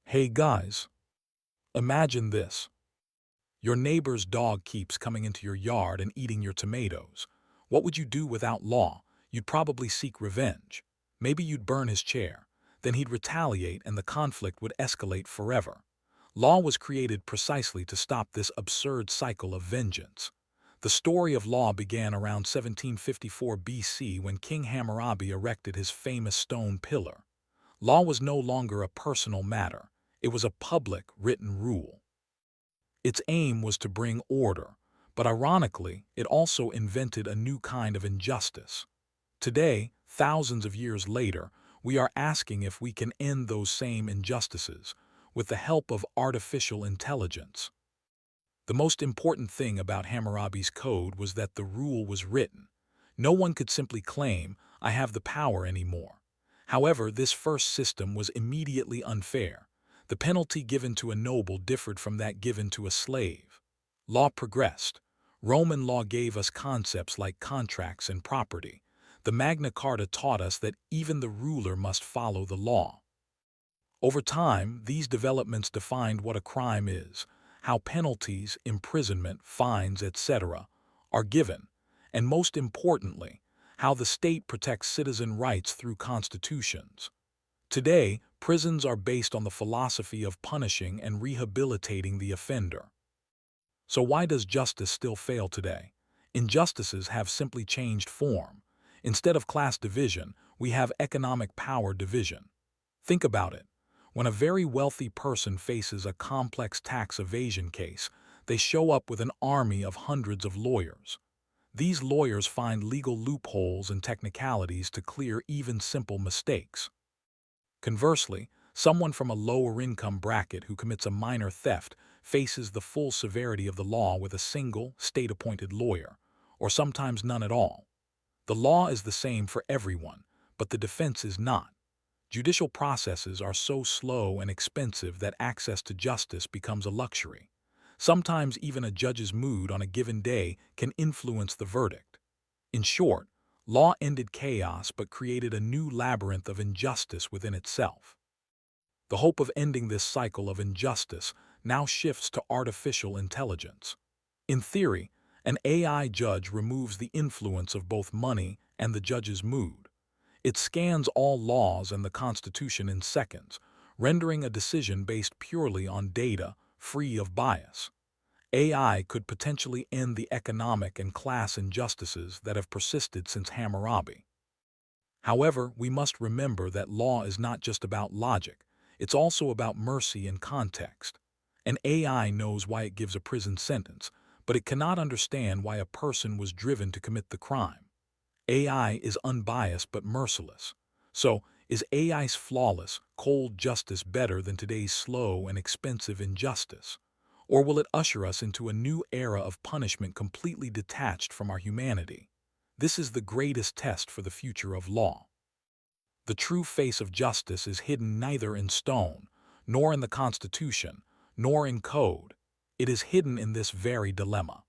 Hey guys, imagine this. Your neighbor's dog keeps coming into your yard and eating your tomatoes. What would you do without law? You'd probably seek revenge. Maybe you'd burn his chair. Then he'd retaliate and the conflict would escalate forever. Law was created precisely to stop this absurd cycle of vengeance. The story of law began around 1754 BC when King Hammurabi erected his famous stone pillar. Law was no longer a personal matter. It was a public, written rule. Its aim was to bring order, but ironically, it also invented a new kind of injustice. Today, thousands of years later, we are asking if we can end those same injustices with the help of artificial intelligence. The most important thing about Hammurabi's code was that the rule was written. No one could simply claim, "I have the power" anymore. However, this first system was immediately unfair. The penalty given to a noble differed from that given to a slave. Law progressed. Roman law gave us concepts like contracts and property. The Magna Carta taught us that even the ruler must follow the law. Over time, these developments defined what a crime is, how penalties, imprisonment, fines, etc., are given, and most importantly, how the state protects citizen rights through constitutions. Today, prisons are based on the philosophy of punishing and rehabilitating the offender. So why does justice still fail today? Injustices have simply changed form. Instead of class division, we have economic power division. Think about it. When a very wealthy person faces a complex tax evasion case, they show up with an army of hundreds of lawyers. These lawyers find legal loopholes and technicalities to clear even simple mistakes. Conversely, someone from a lower income bracket who commits a minor theft faces the full severity of the law with a single, state-appointed lawyer, or sometimes none at all. The law is the same for everyone, but the defense is not. Judicial processes are so slow and expensive that access to justice becomes a luxury. Sometimes even a judge's mood on a given day can influence the verdict. In short, law ended chaos but created a new labyrinth of injustice within itself. The hope of ending this cycle of injustice now shifts to artificial intelligence. In theory, an AI judge removes the influence of both money and the judge's mood. It scans all laws and the Constitution in seconds, rendering a decision based purely on data, free of bias. AI could potentially end the economic and class injustices that have persisted since Hammurabi. However, we must remember that law is not just about logic, it's also about mercy and context. An AI knows why it gives a prison sentence, but it cannot understand why a person was driven to commit the crime. AI is unbiased but merciless. So, is AI's flawless, cold justice better than today's slow and expensive injustice? Or will it usher us into a new era of punishment completely detached from our humanity? This is the greatest test for the future of law. The true face of justice is hidden neither in stone, nor in the Constitution, nor in code. It is hidden in this very dilemma.